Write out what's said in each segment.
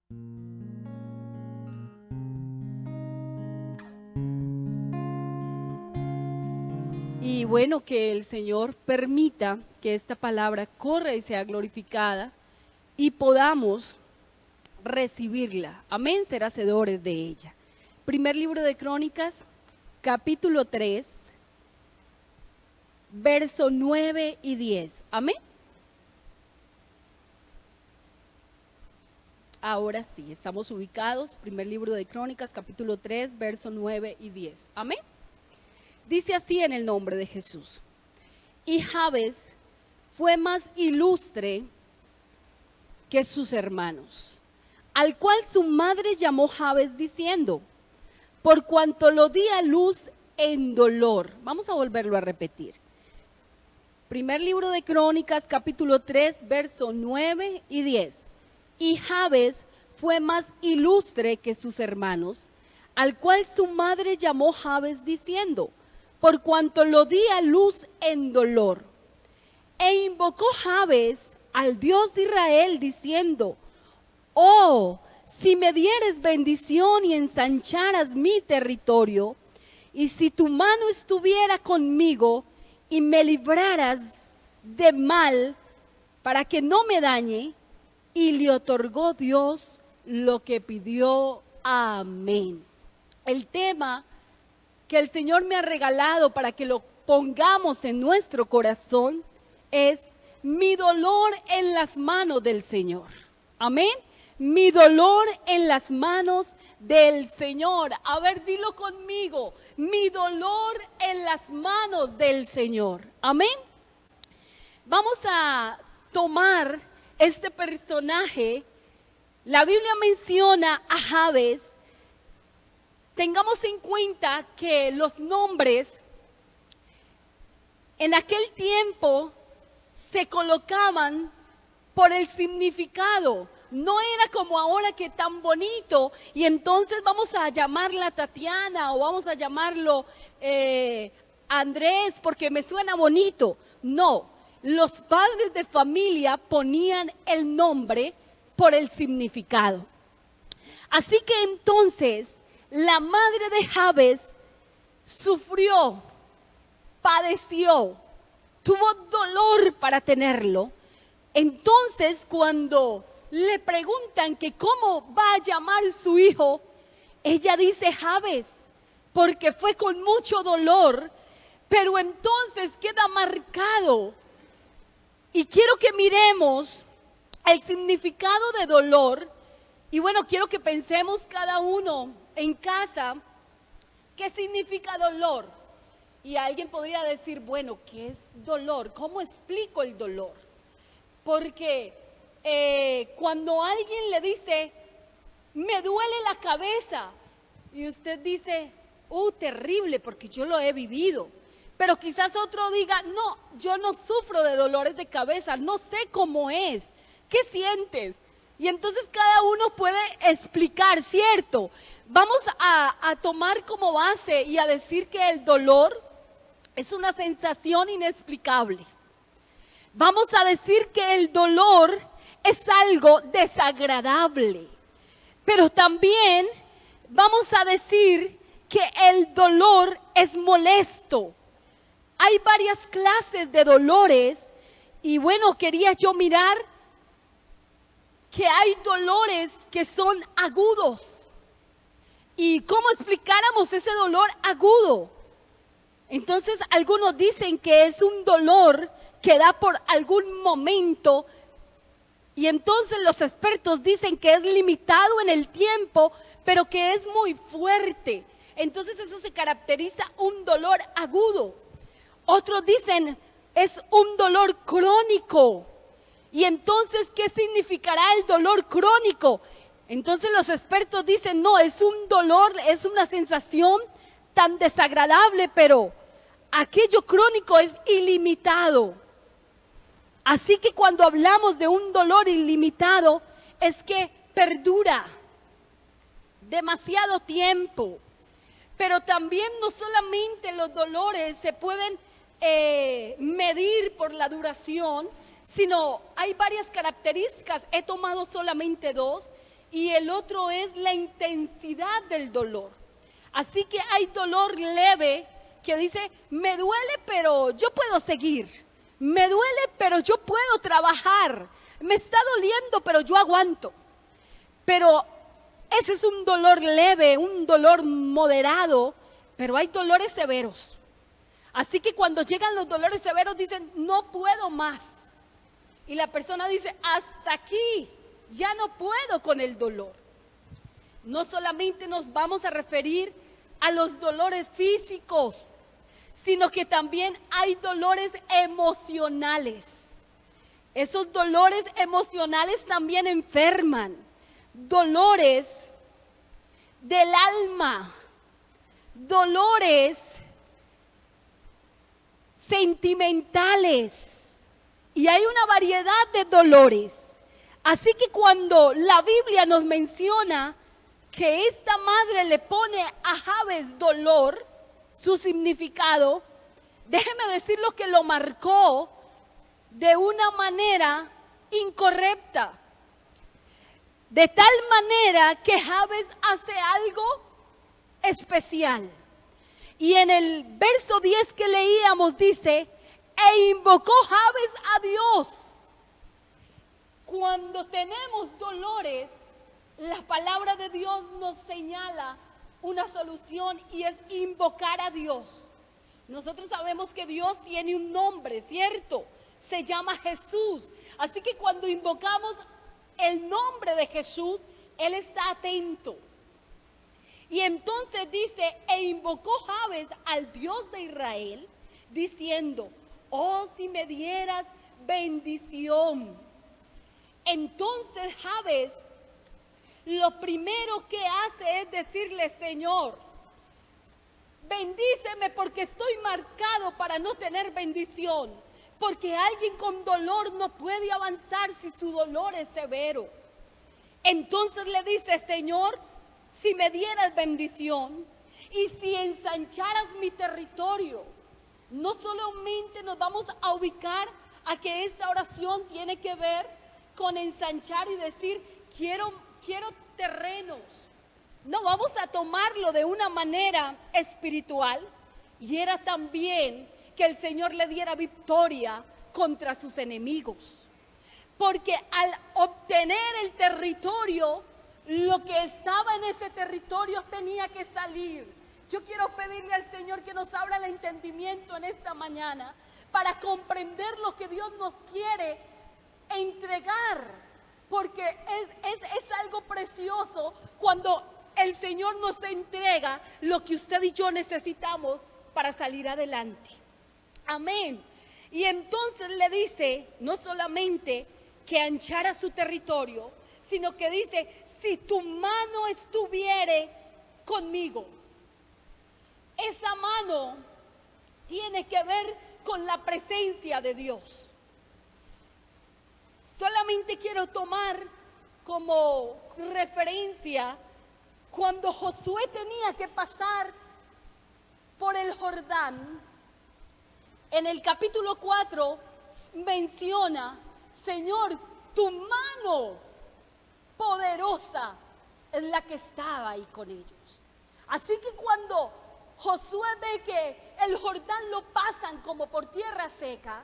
Y bueno, que el Señor permita que esta palabra corra y sea glorificada y podamos recibirla. Amén, ser hacedores de ella. Primer libro de Crónicas, capítulo 3, verso 9 y 10. Amén. Ahora sí, estamos ubicados. Primer libro de Crónicas, capítulo 3, verso 9 y 10. Amén. Dice así en el nombre de Jesús. Y Jabes fue más ilustre que sus hermanos, al cual su madre llamó Jabes diciendo, por cuanto lo di a luz en dolor. Vamos a volverlo a repetir. Primer libro de Crónicas, capítulo 3, verso 9 y 10. Y Jabes fue más ilustre que sus hermanos, al cual su madre llamó Jabes diciendo, por cuanto lo di a luz en dolor. E invocó Jabes al Dios de Israel diciendo, oh, si me dieres bendición y ensancharas mi territorio, y si tu mano estuviera conmigo y me libraras de mal para que no me dañe, y le otorgó Dios lo que pidió. Amén. El tema que el Señor me ha regalado para que lo pongamos en nuestro corazón es mi dolor en las manos del Señor. Amén. Mi dolor en las manos del Señor. A ver, dilo conmigo. Mi dolor en las manos del Señor. Amén. Vamos a tomar este personaje. La Biblia menciona a Jabes. Tengamos en cuenta que los nombres en aquel tiempo se colocaban por el significado. No era como ahora que tan bonito y entonces vamos a llamarla Tatiana o vamos a llamarlo Andrés porque me suena bonito. No, los padres de familia ponían el nombre por el significado. Así que entonces la madre de Jabes sufrió, padeció, tuvo dolor para tenerlo. Entonces, cuando le preguntan que cómo va a llamar su hijo, ella dice Jabes, porque fue con mucho dolor, pero entonces queda marcado. Y quiero que miremos el significado de dolor. Y bueno, quiero que pensemos cada uno en casa, ¿qué significa dolor? Y alguien podría decir, bueno, ¿qué es dolor? ¿Cómo explico el dolor? Porque cuando alguien le dice, me duele la cabeza, y usted dice, terrible, porque yo lo he vivido. Pero quizás otro diga, no, yo no sufro de dolores de cabeza, no sé cómo es, ¿qué sientes? Y entonces cada uno puede explicar, ¿cierto? Vamos a tomar como base y a decir que el dolor es una sensación inexplicable. Vamos a decir que el dolor es algo desagradable. Pero también vamos a decir que el dolor es molesto. Hay varias clases de dolores y bueno, quería yo mirar que hay dolores que son agudos. ¿Y cómo explicáramos ese dolor agudo? Entonces, algunos dicen que es un dolor que da por algún momento. Y entonces los expertos dicen que es limitado en el tiempo, pero que es muy fuerte. Entonces, eso se caracteriza un dolor agudo. Otros dicen, es un dolor crónico. Y entonces, ¿qué significará el dolor crónico? Entonces los expertos dicen, no, es un dolor, es una sensación tan desagradable, pero aquello crónico es ilimitado. Así que cuando hablamos de un dolor ilimitado, es que perdura demasiado tiempo. Pero también no solamente los dolores se pueden medir por la duración, sino hay varias características. He tomado solamente dos y el otro es la intensidad del dolor. Así que hay dolor leve que dice, me duele pero yo puedo seguir, me duele pero yo puedo trabajar, me está doliendo pero yo aguanto. Pero ese es un dolor leve, un dolor moderado, pero hay dolores severos. Así que cuando llegan los dolores severos dicen, no puedo más. Y la persona dice, hasta aquí, ya no puedo con el dolor. No solamente nos vamos a referir a los dolores físicos, sino que también hay dolores emocionales. Esos dolores emocionales también enferman. Dolores del alma, dolores sentimentales, y hay una variedad de dolores. Así que cuando la Biblia nos menciona que esta madre le pone a Jabes dolor, su significado, déjeme decirlo que lo marcó de una manera incorrecta. De tal manera que Jabes hace algo especial. Y en el verso 10 que leíamos dice, e invocó Jabes a Dios. Cuando tenemos dolores, la palabra de Dios nos señala una solución y es invocar a Dios. Nosotros sabemos que Dios tiene un nombre, ¿cierto? Se llama Jesús. Así que cuando invocamos el nombre de Jesús, Él está atento. Y entonces dice, e invocó Jabes al Dios de Israel, diciendo, oh, si me dieras bendición. Entonces Jabes lo primero que hace es decirle, Señor, bendíceme porque estoy marcado para no tener bendición. Porque alguien con dolor no puede avanzar si su dolor es severo. Entonces le dice, Señor, si me dieras bendición y si ensancharas mi territorio. No solamente nos vamos a ubicar a que esta oración tiene que ver con ensanchar y decir, quiero terrenos. No, vamos a tomarlo de una manera espiritual. Y era también que el Señor le diera victoria contra sus enemigos. Porque al obtener el territorio, lo que estaba en ese territorio tenía que salir. Yo quiero pedirle al Señor que nos abra el entendimiento en esta mañana para comprender lo que Dios nos quiere entregar. Porque es algo precioso cuando el Señor nos entrega lo que usted y yo necesitamos para salir adelante. Amén. Y entonces le dice, no solamente que anchara su territorio, sino que dice, si tu mano estuviere conmigo. Esa mano tiene que ver con la presencia de Dios. Solamente quiero tomar como referencia cuando Josué tenía que pasar por el Jordán. En el capítulo 4 menciona, Señor, tu mano poderosa es la que estaba ahí con ellos. Así que cuando Josué ve que el Jordán lo pasan como por tierra seca,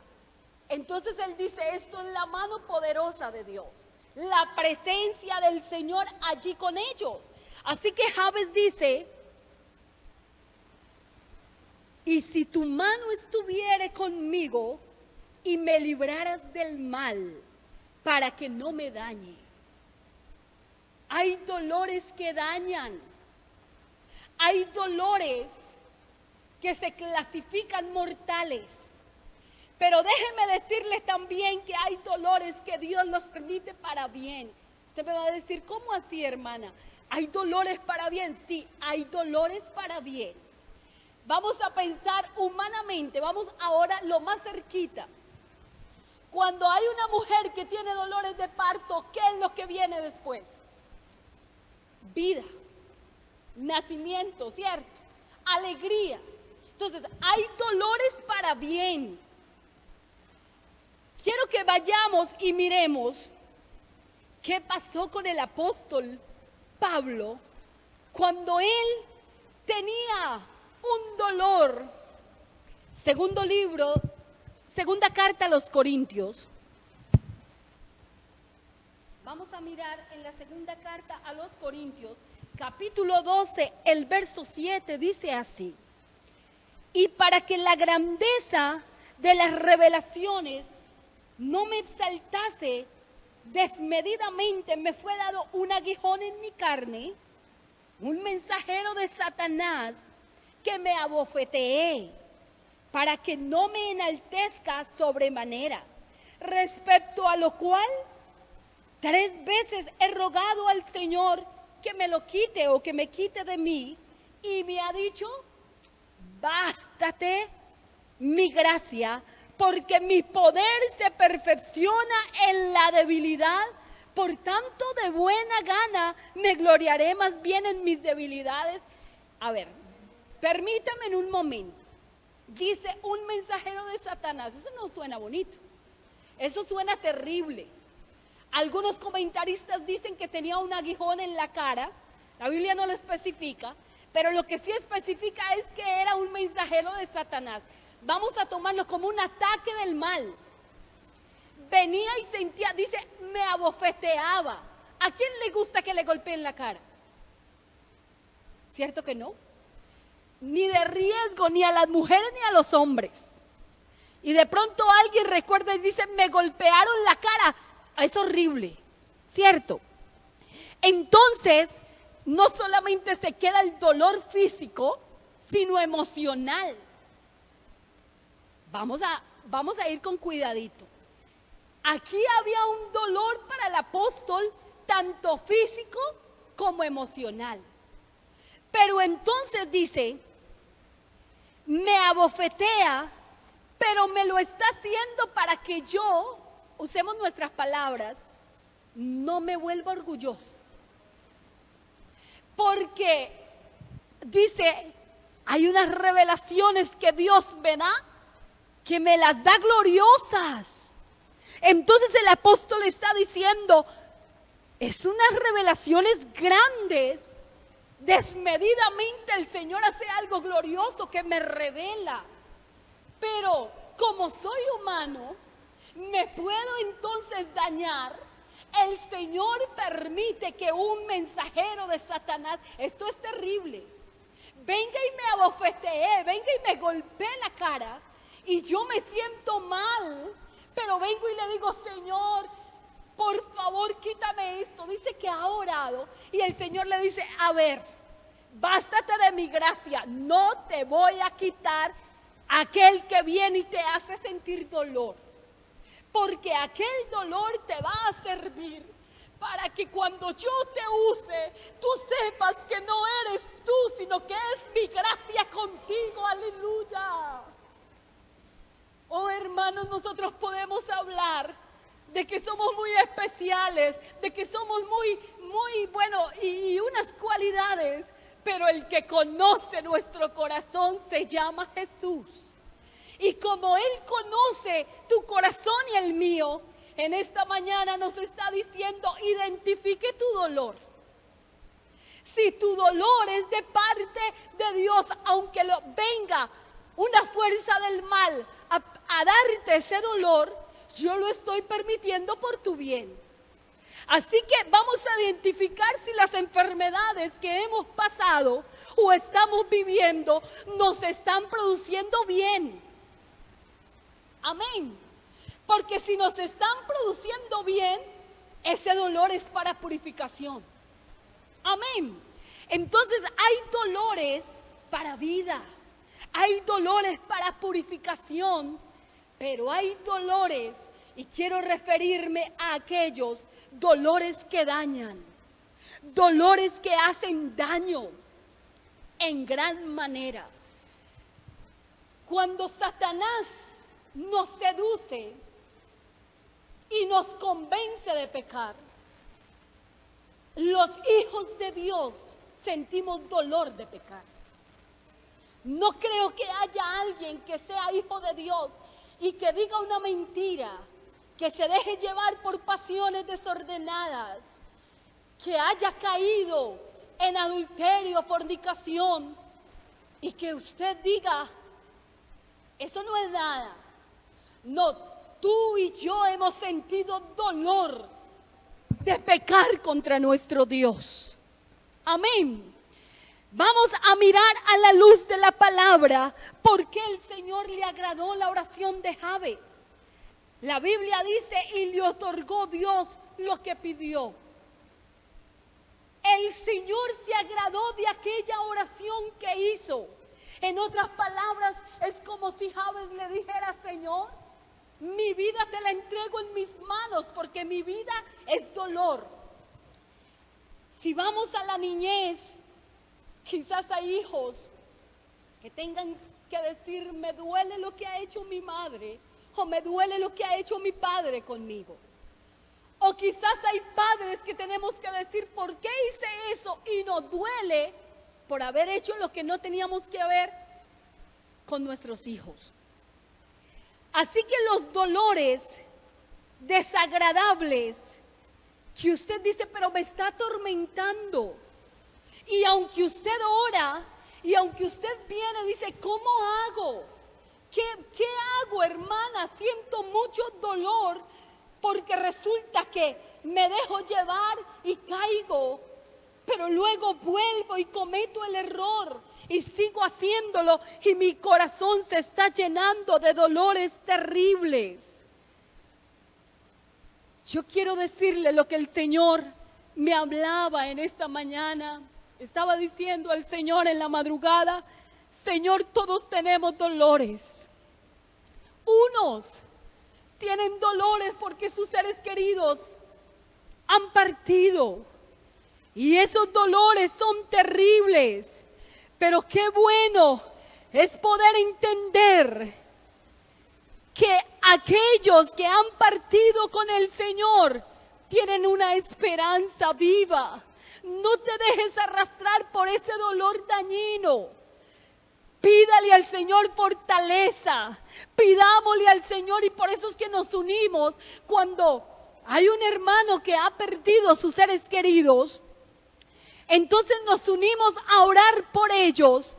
entonces él dice, esto es la mano poderosa de Dios, la presencia del Señor allí con ellos. Así que Jabes dice, y si tu mano estuviere conmigo y me libraras del mal para que no me dañe. Hay dolores que dañan. Hay dolores que se clasifican mortales. Pero déjeme decirles también que hay dolores que Dios nos permite para bien. Usted me va a decir, ¿cómo así, hermana? ¿Hay dolores para bien? Sí, hay dolores para bien. Vamos a pensar humanamente, vamos ahora lo más cerquita. Cuando hay una mujer que tiene dolores de parto, ¿qué es lo que viene después? Vida, nacimiento, ¿cierto? Alegría. Entonces, hay dolores para bien. Quiero que vayamos y miremos ¿Qué pasó con el apóstol Pablo cuando él tenía un dolor? Segunda carta a los Corintios. Vamos a mirar en la segunda carta a los Corintios, capítulo 12, el verso 7, dice así: y para que la grandeza de las revelaciones no me exaltase desmedidamente, me fue dado un aguijón en mi carne, un mensajero de Satanás que me abofeteé, para que no me enaltezca sobremanera, respecto a lo cual 3 veces he rogado al Señor que me lo quite o que me quite de mí, y me ha dicho: bástate mi gracia, porque mi poder se perfecciona en la debilidad. Por tanto, de buena gana me gloriaré más bien en mis debilidades. A ver, permítame en un momento. Dice un mensajero de Satanás. Eso no suena bonito. Eso suena terrible. Algunos comentaristas dicen que tenía un aguijón en la cara. La Biblia no lo especifica, pero lo que sí especifica es que era un mensajero de Satanás. Vamos a tomarlo como un ataque del mal. Venía y sentía, dice, me abofeteaba. ¿A quién le gusta que le golpeen la cara? ¿Cierto que no? Ni de riesgo, ni a las mujeres ni a los hombres. Y de pronto alguien recuerda y dice: me golpearon la cara. Es horrible, ¿cierto? Entonces, no solamente se queda el dolor físico, sino emocional. Vamos a ir con cuidadito. Aquí había un dolor para el apóstol, tanto físico como emocional. Pero entonces dice: me abofetea, pero me lo está haciendo para que yo, usemos nuestras palabras, no me vuelva orgulloso. Porque dice, hay unas revelaciones que Dios me da, que me las da gloriosas. Entonces el apóstol está diciendo, es unas revelaciones grandes. Desmedidamente el Señor hace algo glorioso que me revela. Pero como soy humano, me puedo entonces dañar. El Señor permite que un mensajero de Satanás, esto es terrible, venga y me abofetee, venga y me golpee la cara, y yo me siento mal, pero vengo y le digo: Señor, por favor, quítame esto. Dice que ha orado y el Señor le dice: a ver, bástate de mi gracia, no te voy a quitar aquel que viene y te hace sentir dolor. Porque aquel dolor te va a servir para que cuando yo te use, tú sepas que no eres tú, sino que es mi gracia contigo. Aleluya. Oh, hermanos, nosotros podemos hablar de que somos muy especiales, de que somos muy buenos y unas cualidades, pero el que conoce nuestro corazón se llama Jesús. Y como Él conoce tu corazón y el mío, en esta mañana nos está diciendo: identifique tu dolor. Si tu dolor es de parte de Dios, aunque venga una fuerza del mal a darte ese dolor, yo lo estoy permitiendo por tu bien. Así que vamos a identificar si las enfermedades que hemos pasado o estamos viviendo nos están produciendo bien. Amén. Porque si nos están produciendo bien, ese dolor es para purificación. Amén. Entonces hay dolores para vida, hay dolores para purificación, pero hay dolores, y quiero referirme a aquellos dolores que dañan, dolores que hacen daño en gran manera. Cuando Satanás nos seduce y nos convence de pecar, los hijos de Dios sentimos dolor de pecar. No creo que haya alguien que sea hijo de Dios y que diga una mentira que se deje llevar por pasiones desordenadas, que haya caído en adulterio, fornicación, y que usted diga, eso no es nada. No, tú y yo hemos sentido dolor de pecar contra nuestro Dios. Amén. Vamos a mirar a la luz de la palabra por qué el Señor le agradó la oración de Jabes. La Biblia dice, y le otorgó Dios lo que pidió. El Señor se agradó de aquella oración que hizo. En otras palabras, es como si Jabes le dijera, Señor, mi vida te la entrego en mis manos porque mi vida es dolor. Si vamos a la niñez, quizás hay hijos que tengan que decir, me duele lo que ha hecho mi madre o me duele lo que ha hecho mi padre conmigo. O quizás hay padres que tenemos que decir, ¿por qué hice eso? Y nos duele por haber hecho lo que no teníamos que haber con nuestros hijos. Así que los dolores desagradables que usted dice, pero me está atormentando. Y aunque usted ora, y aunque usted viene, dice, ¿cómo hago? ¿Qué hago, hermana? Siento mucho dolor porque resulta que me dejo llevar y caigo, pero luego vuelvo y cometo el error y sigo haciéndolo y mi corazón se está llenando de dolores terribles. Yo quiero decirle lo que el Señor me hablaba en esta mañana. Estaba diciendo al Señor en la madrugada, Señor, todos tenemos dolores. Unos tienen dolores porque sus seres queridos han partido. Y esos dolores son terribles. Pero qué bueno es poder entender que aquellos que han partido con el Señor tienen una esperanza viva. No te dejes arrastrar por ese dolor dañino. Pídale al Señor fortaleza. Pidámosle al Señor, y por eso es que nos unimos cuando hay un hermano que ha perdido sus seres queridos. Entonces nos unimos a orar por ellos,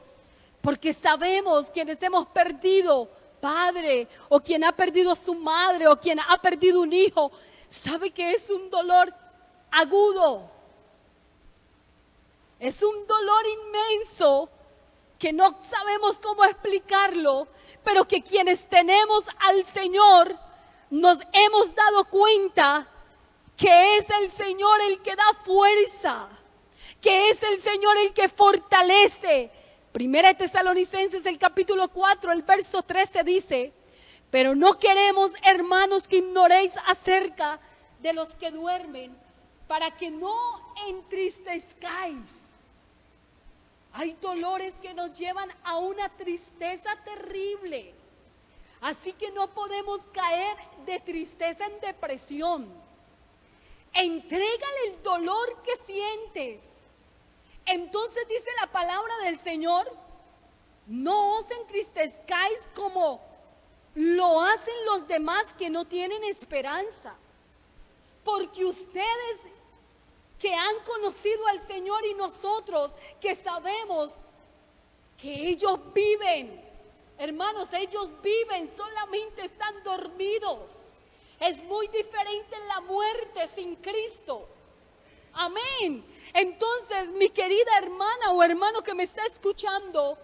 porque sabemos quienes hemos perdido padre, o quien ha perdido a su madre, o quien ha perdido un hijo, sabe que es un dolor agudo. Es un dolor inmenso que no sabemos cómo explicarlo, pero que quienes tenemos al Señor nos hemos dado cuenta que es el Señor el que da fuerza, que es el Señor el que fortalece. Primera de Tesalonicenses, el capítulo 4, el verso 13 dice, pero no queremos, hermanos, que ignoréis acerca de los que duermen, para que no entristezcáis. Hay dolores que nos llevan a una tristeza terrible. Así que no podemos caer de tristeza en depresión. Entrégale el dolor que sientes. Entonces dice la palabra del Señor, no os entristezcáis como lo hacen los demás que no tienen esperanza. Porque ustedes que han conocido al Señor y nosotros que sabemos que ellos viven, hermanos, ellos viven, solamente están dormidos. Es muy diferente la muerte sin Cristo. Amén. Entonces, mi querida hermana o hermano que me está escuchando,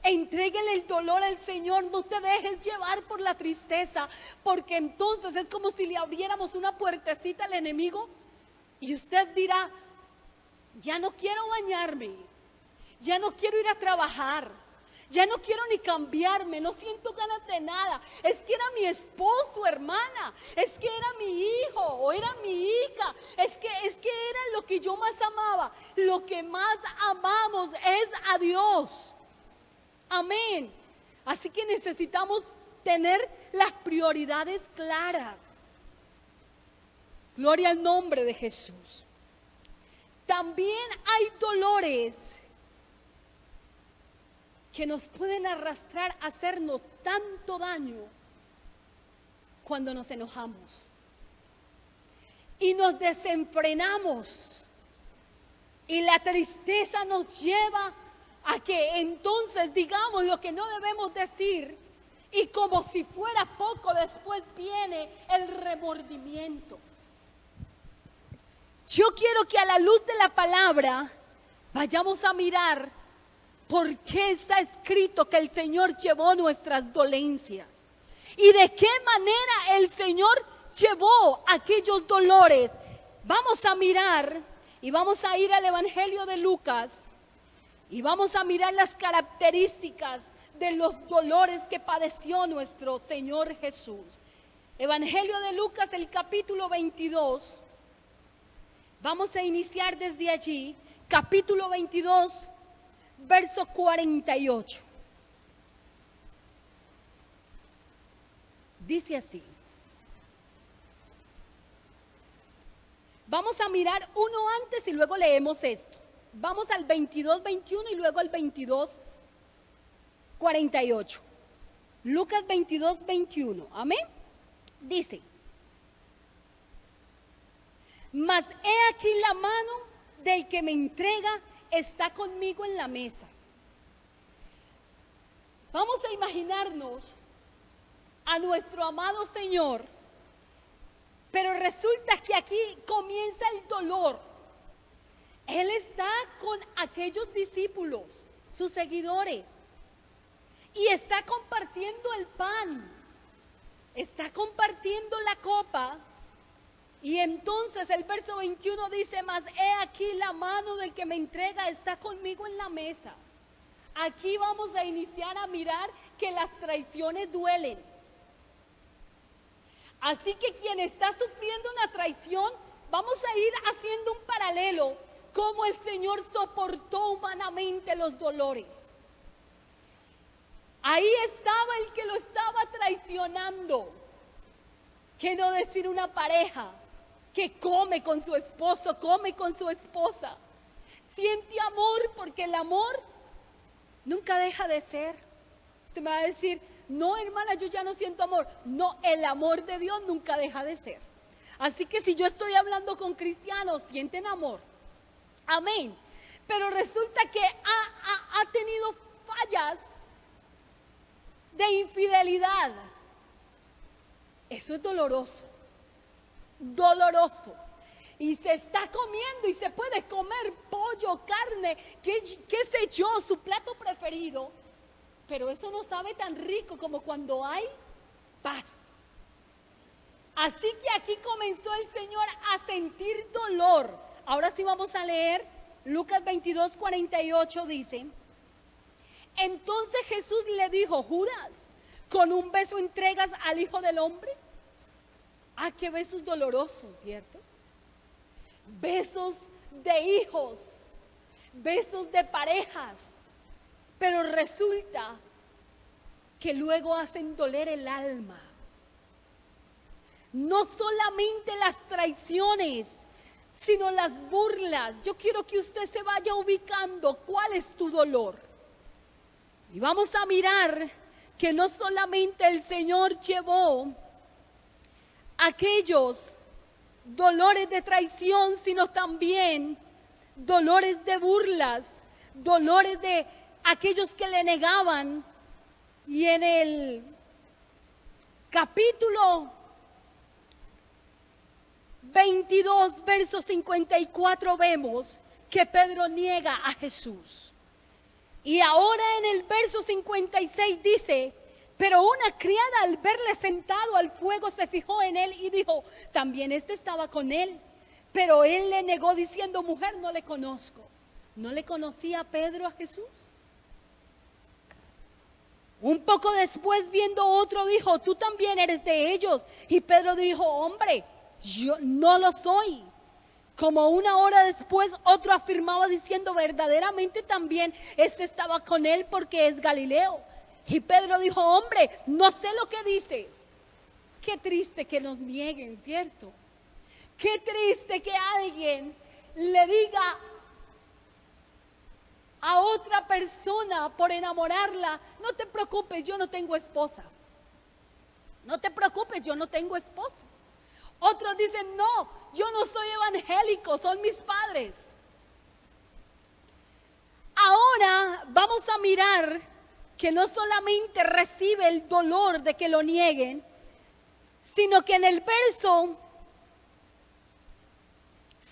entréguele el dolor al Señor, no te dejes llevar por la tristeza, porque entonces es como si le abriéramos una puertecita al enemigo y usted dirá, ya no quiero bañarme, ya no quiero ir a trabajar, ya no quiero ni cambiarme, no siento ganas de nada. Es que era mi esposo, hermana, es que era mi hijo o era mi hija, es que era lo que yo más amaba. Lo que más amamos es a Dios. Amén. Así que necesitamos tener las prioridades claras. Gloria al nombre de Jesús. También hay dolores que nos pueden arrastrar a hacernos tanto daño cuando nos enojamos y nos desenfrenamos y la tristeza nos lleva a que entonces digamos lo que no debemos decir y como si fuera poco después viene el remordimiento. Yo quiero que a la luz de la palabra vayamos a mirar por qué está escrito que el Señor llevó nuestras dolencias y de qué manera el Señor llevó aquellos dolores. Vamos a mirar y vamos a ir al Evangelio de Lucas y vamos a mirar las características de los dolores que padeció nuestro Señor Jesús. Evangelio de Lucas, el capítulo 22. Vamos a iniciar desde allí, capítulo 22, verso 48. Dice así. Vamos a mirar uno antes y luego leemos esto. Vamos al 22, 21 y luego al 22, 48. Lucas 22, 21. Amén. Dice: mas he aquí la mano del que me entrega está conmigo en la mesa. Vamos a imaginarnos a nuestro amado Señor, pero resulta que aquí comienza el dolor. Él está con aquellos discípulos, sus seguidores, y está compartiendo el pan, está compartiendo la copa. Y entonces el verso 21 dice: mas he aquí la mano del que me entrega está conmigo en la mesa. Aquí vamos a iniciar a mirar que las traiciones duelen. Así que quien está sufriendo una traición, vamos a ir haciendo un paralelo, cómo el Señor soportó humanamente los dolores. Ahí estaba el que lo estaba traicionando. Que no decir una pareja que come con su esposo, come con su esposa. Siente amor porque el amor nunca deja de ser. Usted me va a decir: no, hermana, yo ya no siento amor. No, el amor de Dios nunca deja de ser. Así que si yo estoy hablando con cristianos, sienten amor. Amén. Pero resulta que ha tenido fallas de infidelidad. Eso es doloroso. Doloroso. Y se está comiendo y se puede comer pollo, carne, qué sé yo, su plato preferido. Pero eso no sabe tan rico como cuando hay paz. Así que aquí comenzó el Señor a sentir dolor. Ahora sí vamos a leer Lucas 22, 48 dice: entonces Jesús le dijo: Judas, ¿con un beso entregas al Hijo del Hombre? Ah, qué besos dolorosos, ¿cierto? Besos de hijos, besos de parejas, pero resulta que luego hacen doler el alma. No solamente las traiciones, sino las burlas. Yo quiero que usted se vaya ubicando cuál es tu dolor. Y vamos a mirar que no solamente el Señor llevó aquellos dolores de traición, sino también dolores de burlas, dolores de aquellos que le negaban. Y en el capítulo 22, verso 54 vemos que Pedro niega a Jesús. Y ahora en el verso 56 dice: pero una criada al verle sentado al fuego se fijó en él y dijo: también este estaba con él. Pero él le negó diciendo: mujer, no le conozco. ¿No le conocía Pedro a Jesús? Un poco después, viendo otro, dijo: tú también eres de ellos. Y Pedro dijo: hombre, yo no lo soy. Como una hora después, otro afirmaba diciendo: verdaderamente también este estaba con él, porque es Galileo. Y Pedro dijo: hombre, no sé lo que dices. Qué triste que nos nieguen, ¿cierto? Qué triste que alguien le diga a otra persona por enamorarla: no te preocupes, yo no tengo esposa. No te preocupes, yo no tengo esposo. Otros dicen, no, yo no soy evangélico, son mis padres. Ahora vamos a mirar que no solamente recibe el dolor de que lo nieguen, sino que en el verso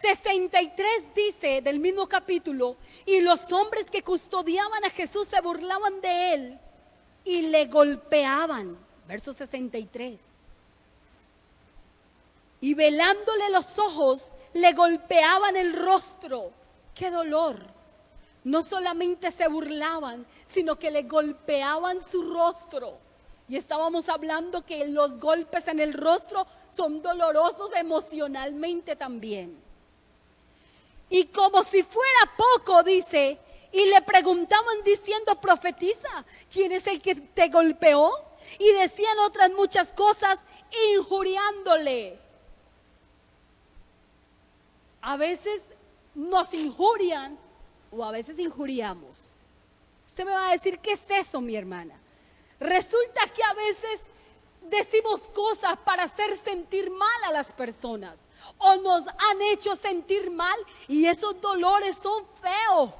63 dice del mismo capítulo, y los hombres que custodiaban a Jesús se burlaban de él y le golpeaban. Verso 63. Y velándole los ojos, le golpeaban el rostro. ¡Qué dolor! No solamente se burlaban, sino que le golpeaban su rostro. Y estábamos hablando que los golpes en el rostro son dolorosos emocionalmente también. Y como si fuera poco, dice, y le preguntaban diciendo, profetiza, ¿quién es el que te golpeó? Y decían otras muchas cosas, injuriándole. A veces nos injurian o a veces injuriamos. Usted me va a decir, ¿qué es eso, mi hermana? Resulta que a veces decimos cosas para hacer sentir mal a las personas o nos han hecho sentir mal y esos dolores son feos,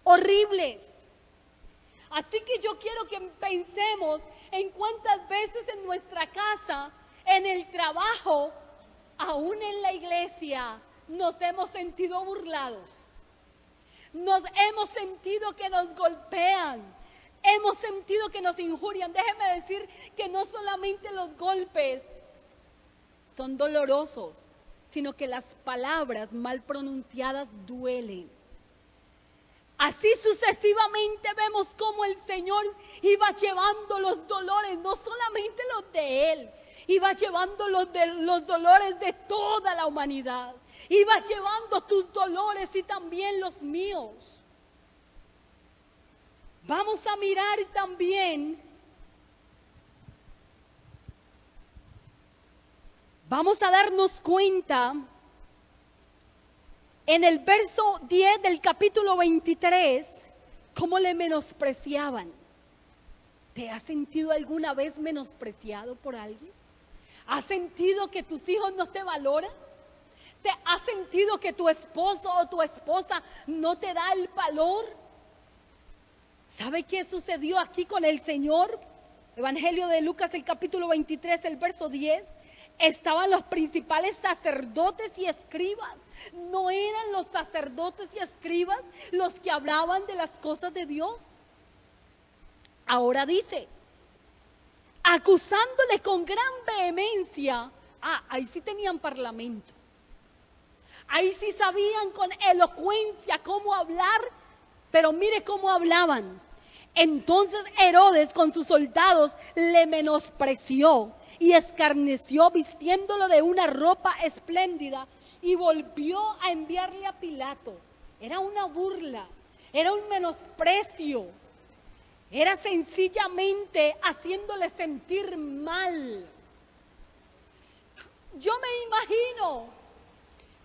horribles. Así que yo quiero que pensemos en cuántas veces en nuestra casa, en el trabajo, aún en la iglesia, nos hemos sentido burlados. Nos hemos sentido que nos golpean. Hemos sentido que nos injurian. Déjeme decir que no solamente los golpes son dolorosos, sino que las palabras mal pronunciadas duelen. Así sucesivamente vemos cómo el Señor iba llevando los dolores, no solamente los de Él, iba llevando los dolores de toda la humanidad. Iba llevando tus dolores y también los míos. Vamos a mirar también, vamos a darnos cuenta en el verso 10 del capítulo 23, cómo le menospreciaban. ¿Te has sentido alguna vez menospreciado por alguien? ¿Has sentido que tus hijos no te valoran? ¿Te has sentido que tu esposo o tu esposa no te da el valor? ¿Sabe qué sucedió aquí con el Señor? Evangelio de Lucas, el capítulo 23, el verso 10. Estaban los principales sacerdotes y escribas. ¿No eran los sacerdotes y escribas los que hablaban de las cosas de Dios? Ahora dice, acusándole con gran vehemencia. Ahí sí tenían parlamento. Ahí sí sabían con elocuencia cómo hablar, pero mire cómo hablaban. Entonces Herodes con sus soldados le menospreció y escarneció vistiéndolo de una ropa espléndida y volvió a enviarle a Pilato. Era una burla, era un menosprecio, era sencillamente haciéndole sentir mal. Yo me imagino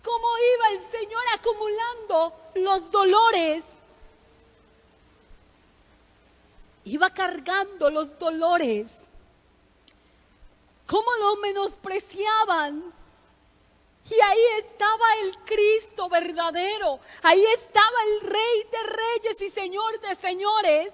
cómo iba el Señor acumulando los dolores. Iba cargando los dolores. Cómo lo menospreciaban. Y ahí estaba el Cristo verdadero. Ahí estaba el Rey de Reyes y Señor de Señores.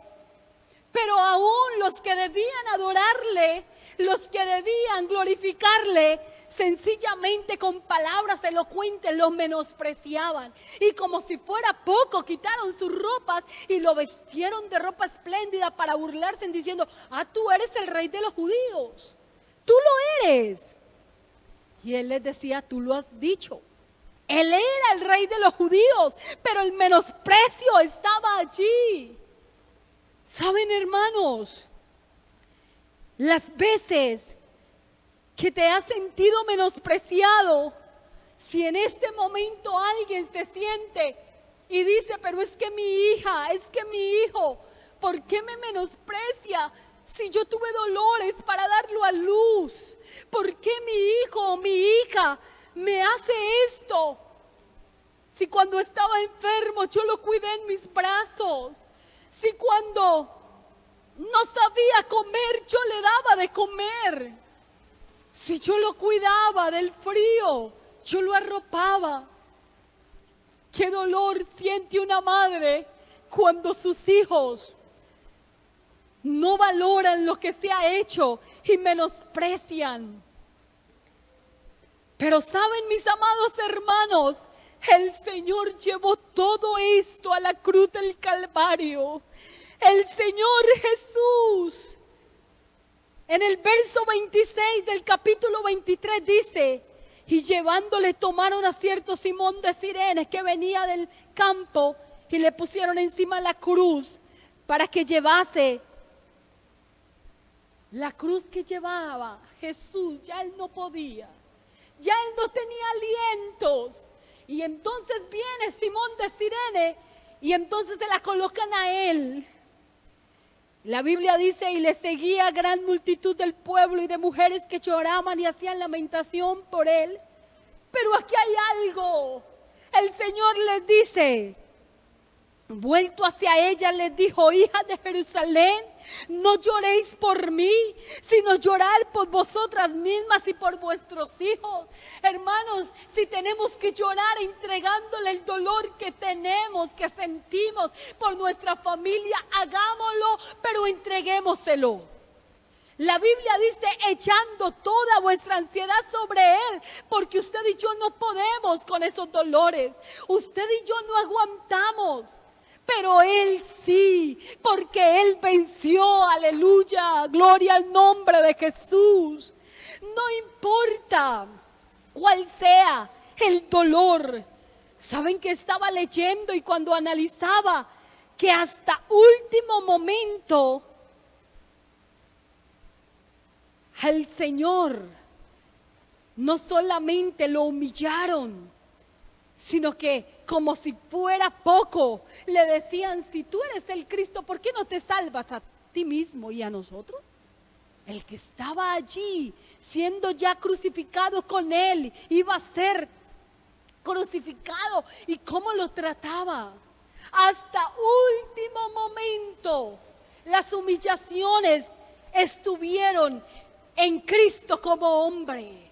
Pero aún los que debían adorarle, los que debían glorificarle, sencillamente con palabras elocuentes lo menospreciaban. Y como si fuera poco, quitaron sus ropas y lo vistieron de ropa espléndida para burlarse diciendo, tú eres el rey de los judíos. Tú lo eres. Y él les decía, tú lo has dicho. Él era el rey de los judíos, pero el menosprecio estaba allí. ¿Saben, hermanos? Las veces que te has sentido menospreciado, si en este momento alguien se siente y dice, pero es que mi hija, es que mi hijo, ¿por qué me menosprecia? Si yo tuve dolores para darlo a luz, ¿por qué mi hijo o mi hija me hace esto? Si cuando estaba enfermo yo lo cuidé en mis brazos, si cuando no sabía comer, yo le daba de comer. Si yo lo cuidaba del frío, yo lo arropaba. Qué dolor siente una madre cuando sus hijos no valoran lo que se ha hecho y menosprecian. Pero saben, mis amados hermanos, el Señor llevó todo esto a la cruz del Calvario. El Señor Jesús, en el verso 26 del capítulo 23 dice: y llevándole tomaron a cierto Simón de Cirene que venía del campo y le pusieron encima la cruz para que llevase. La cruz que llevaba Jesús, ya él no podía, ya él no tenía alientos. Y entonces viene Simón de Cirene y entonces se la colocan a él. La Biblia dice: y le seguía gran multitud del pueblo y de mujeres que lloraban y hacían lamentación por él. Pero aquí hay algo. El Señor les dice, vuelto hacia ella, les dijo: hijas de Jerusalén, no lloréis por mí, sino llorar por vosotras mismas y por vuestros hijos. Hermanos, si tenemos que llorar entregándole el dolor que tenemos, que sentimos por nuestra familia, hagámoslo, pero entreguémoselo. La Biblia dice: echando toda vuestra ansiedad sobre Él, porque usted y yo no podemos con esos dolores. Usted y yo no aguantamos. Pero Él sí, porque Él venció, aleluya, gloria al nombre de Jesús. No importa cuál sea el dolor. ¿Saben que estaba leyendo y cuando analizaba que hasta último momento al Señor no solamente lo humillaron, sino que como si fuera poco, le decían: si tú eres el Cristo, ¿por qué no te salvas a ti mismo y a nosotros? El que estaba allí, siendo ya crucificado con él, iba a ser crucificado. ¿Y cómo lo trataba? Hasta último momento, las humillaciones estuvieron en Cristo como hombre.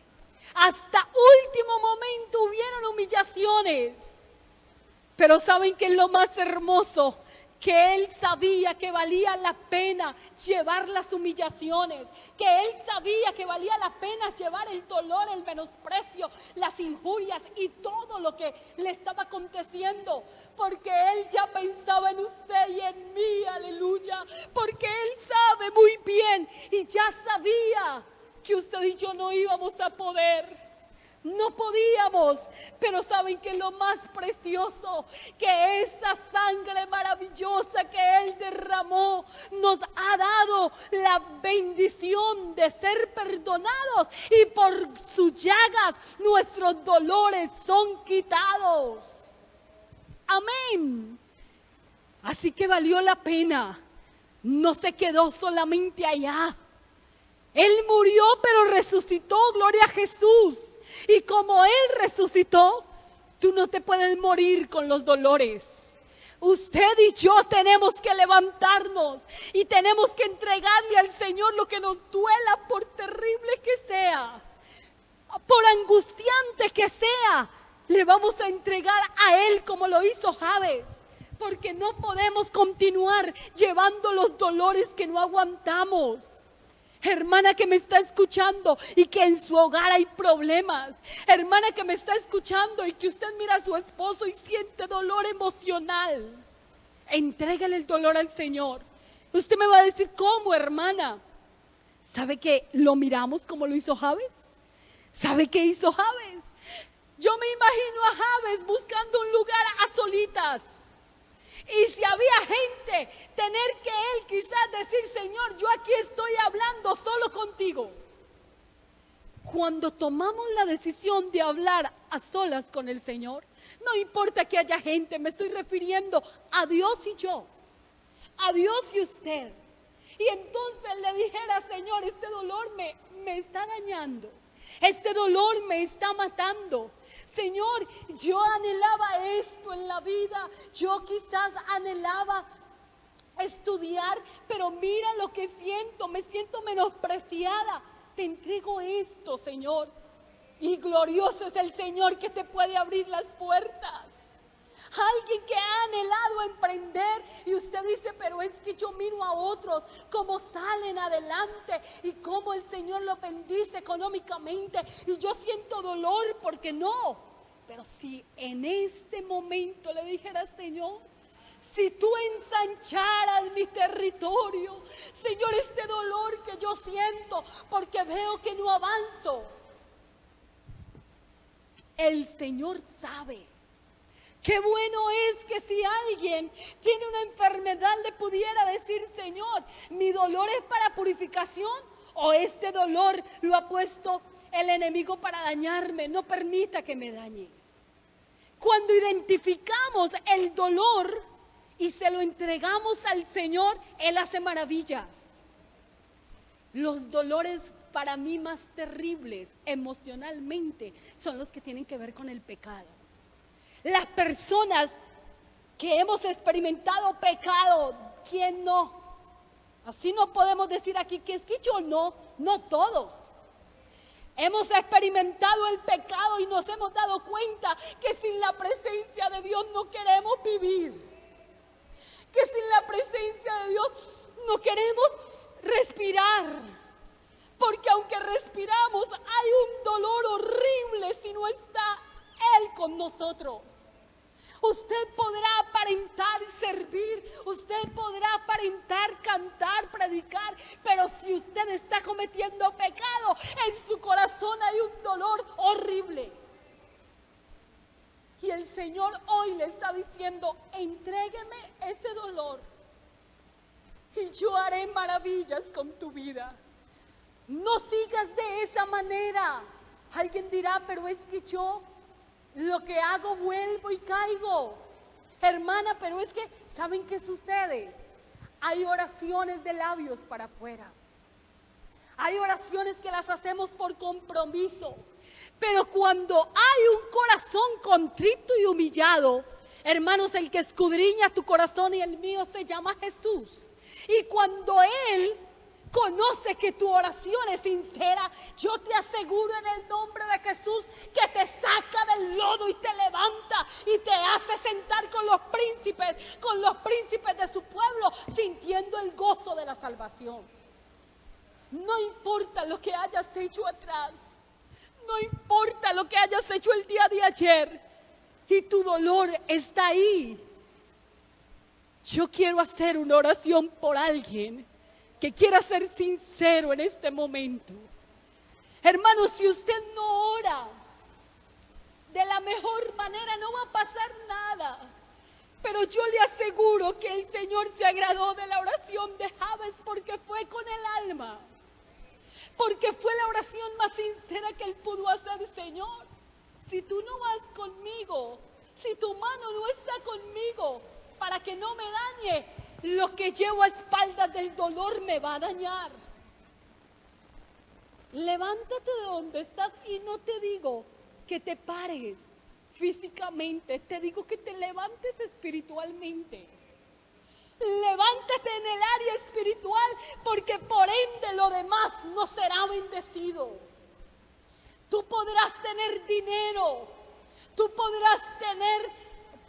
Hasta último momento hubieron humillaciones. Pero ¿saben qué es lo más hermoso? Que Él sabía que valía la pena llevar las humillaciones, que Él sabía que valía la pena llevar el dolor, el menosprecio, las injurias y todo lo que le estaba aconteciendo, porque Él ya pensaba en usted y en mí, aleluya, porque Él sabe muy bien y ya sabía que usted y yo no íbamos a poder. No podíamos, pero saben que lo más precioso, que esa sangre maravillosa que Él derramó nos ha dado la bendición de ser perdonados y por sus llagas nuestros dolores son quitados. Amén. Así que valió la pena, no se quedó solamente allá. Él murió pero resucitó, gloria a Jesús. Y como Él resucitó, tú no te puedes morir con los dolores. Usted y yo tenemos que levantarnos y tenemos que entregarle al Señor lo que nos duela, por terrible que sea, por angustiante que sea. Le vamos a entregar a Él como lo hizo Jabes, porque no podemos continuar llevando los dolores que no aguantamos. Hermana que me está escuchando y que en su hogar hay problemas. Hermana que me está escuchando y que usted mira a su esposo y siente dolor emocional. Entrégale el dolor al Señor. Usted me va a decir: ¿cómo, hermana? ¿Sabe que lo miramos como lo hizo Jabes? ¿Sabe qué hizo Jabes? Yo me imagino a Jabes buscando un lugar a solitas. Y si había gente, tener que él quizás decir: Señor, yo aquí estoy hablando solo contigo. Cuando tomamos la decisión de hablar a solas con el Señor, no importa que haya gente, me estoy refiriendo a Dios y yo, a Dios y usted. Y entonces le dijera: Señor, este dolor me está dañando, este dolor me está matando. Señor, yo anhelaba esto en la vida, yo quizás anhelaba estudiar, pero mira lo que siento, me siento menospreciada. Te entrego esto, Señor. Y glorioso es el Señor que te puede abrir las puertas. Alguien que ha anhelado emprender y usted dice, pero es que yo miro a otros cómo salen adelante y cómo el Señor los bendice económicamente y yo siento dolor porque no. Pero si en este momento le dijera, Señor, si tú ensancharas mi territorio, Señor, este dolor que yo siento porque veo que no avanzo, el Señor sabe. Qué bueno es que si alguien tiene una enfermedad le pudiera decir, Señor, mi dolor es para purificación o este dolor lo ha puesto el enemigo para dañarme, no permita que me dañe. Cuando identificamos el dolor y se lo entregamos al Señor, Él hace maravillas. Los dolores para mí más terribles emocionalmente son los que tienen que ver con el pecado. Las personas que hemos experimentado pecado, ¿quién no? Así no podemos decir aquí que es que yo no todos. Hemos experimentado el pecado y nos hemos dado cuenta que sin la presencia de Dios no queremos vivir. Que sin la presencia de Dios no queremos respirar. Porque aunque respiramos, hay un dolor horrible si no está Él con nosotros. Usted podrá aparentar servir, usted podrá aparentar cantar, predicar, pero si usted está cometiendo pecado, en su corazón hay un dolor horrible. Y el Señor hoy le está diciendo, entrégueme ese dolor y yo haré maravillas con tu vida. No sigas de esa manera. Alguien dirá, pero es que yo lo que hago vuelvo y caigo. Hermana, pero es que, ¿saben qué sucede? Hay oraciones de labios para afuera. Hay oraciones que las hacemos por compromiso. Pero cuando hay un corazón contrito y humillado, hermanos, el que escudriña tu corazón y el mío se llama Jesús. Y cuando Él conoce que tu oración es sincera, yo te aseguro en el nombre de Jesús que te saca del lodo y te levanta y te hace sentar con los príncipes de su pueblo, sintiendo el gozo de la salvación. No importa lo que hayas hecho atrás, no importa lo que hayas hecho el día de ayer y tu dolor está ahí. Yo quiero hacer una oración por alguien que quiera ser sincero en este momento. Hermano, si usted no ora de la mejor manera, no va a pasar nada. Pero yo le aseguro que el Señor se agradó de la oración de Jabes porque fue con el alma. Porque fue la oración más sincera que él pudo hacer. Señor, si tú no vas conmigo, si tu mano no está conmigo para que no me dañe, lo que llevo a espaldas del dolor me va a dañar. Levántate de donde estás y no te digo que te pares físicamente, te digo que te levantes espiritualmente. Levántate en el área espiritual porque por ende lo demás no será bendecido. Tú podrás tener dinero, tú podrás tener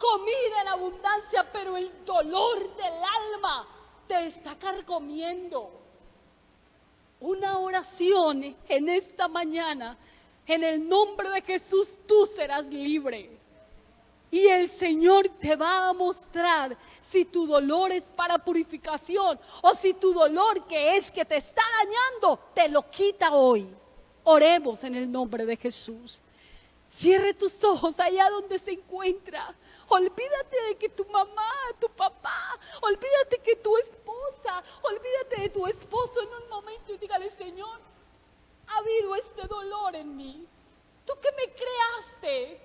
comida en abundancia, pero el dolor del alma te está carcomiendo. Una oración en esta mañana, en el nombre de Jesús, tú serás libre. Y el Señor te va a mostrar si tu dolor es para purificación o si tu dolor que es que te está dañando, te lo quita hoy. Oremos en el nombre de Jesús. Cierre tus ojos allá donde se encuentra. Olvídate de que tu mamá, tu papá, olvídate que tu esposa, olvídate de tu esposo en un momento y dígale, Señor, ha habido este dolor en mí. Tú que me creaste,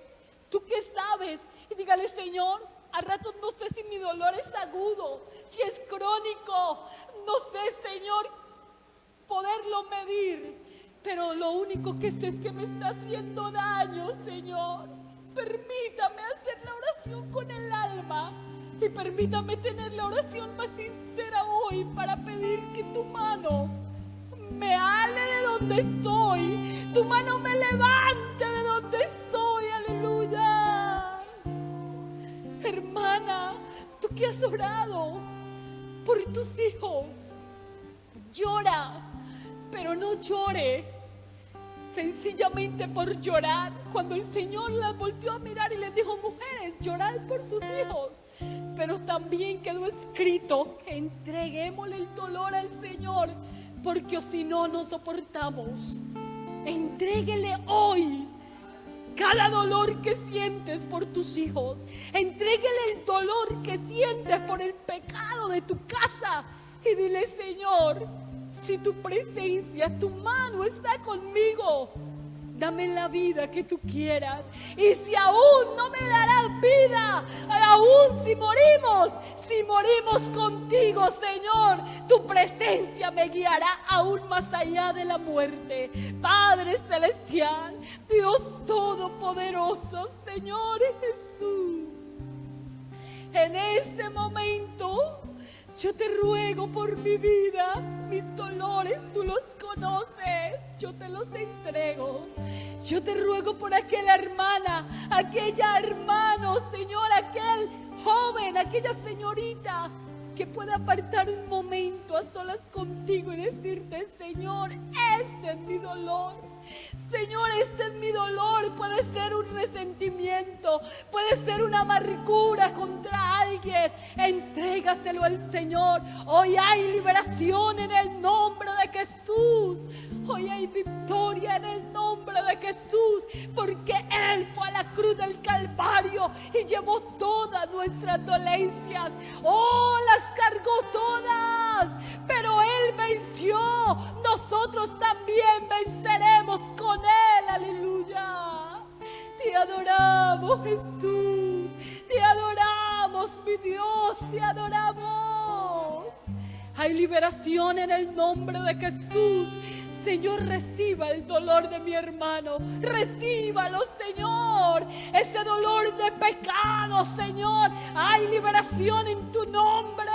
tú que sabes, y dígale, Señor, a ratos no sé si mi dolor es agudo, si es crónico, no sé, Señor, poderlo medir, pero lo único que sé es que me está haciendo daño, Señor. Permítame hacer la oración con el alma y Y permítame tener la oración más sincera hoy para pedir que tu mano me ale de donde estoy, tu mano me levante de donde estoy, aleluya. Hermana, tú que has orado por tus hijos, llora, pero no llore sencillamente por llorar. Cuando el Señor las volteó a mirar y les dijo: mujeres, llorad por sus hijos, pero también quedó escrito: entreguémosle el dolor al Señor, porque si no, no soportamos. Entréguele hoy cada dolor que sientes por tus hijos. Entréguele el dolor que sientes por el pecado de tu casa. Y dile: Señor, si tu presencia, tu mano está conmigo, dame la vida que tú quieras. Y si aún no me darás vida, aún si morimos contigo, Señor, tu presencia me guiará aún más allá de la muerte. Padre celestial, Dios todopoderoso, Señor Jesús, en este momento yo te ruego por mi vida. Mis dolores tú los conoces, yo te los entrego. Yo te ruego por aquella hermana, aquella hermano, Señor, aquel joven, aquella señorita que pueda apartar un momento a solas contigo y decirte: Señor, este es mi dolor. Señor, este es mi dolor. Puede ser un resentimiento, puede ser una amargura contra alguien. Entrégaselo al Señor. Hoy hay liberación en el nombre de Jesús. Hoy hay victoria en el nombre de Jesús, porque Él fue a la cruz del Calvario y llevó todas nuestras dolencias. Oh, las cargó todas, pero Él venció. Nosotros también venceremos con Él. Aleluya. Te adoramos, Jesús. Te adoramos, mi Dios. Te adoramos. Hay liberación en el nombre de Jesús. Señor, reciba el dolor de mi hermano. Recíbalo, Señor. Ese dolor de pecado, Señor. Hay liberación en tu nombre.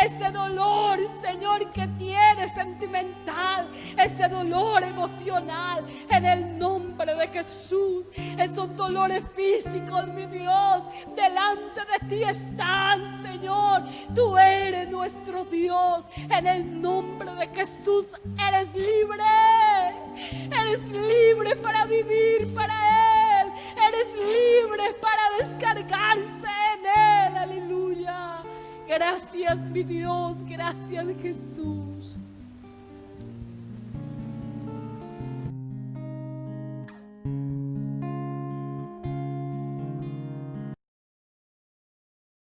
Ese dolor, Señor, que tiene sentimental. Ese dolor emocional. En el nombre de Jesús. Esos dolores físicos, mi Dios, delante de ti están, Señor. Tú eres nuestro Dios. En el nombre de Jesús eres libre. Eres libre para vivir para Él. Eres libre para descargarse en Él. Aleluya. Gracias, mi Dios. Gracias, Jesús.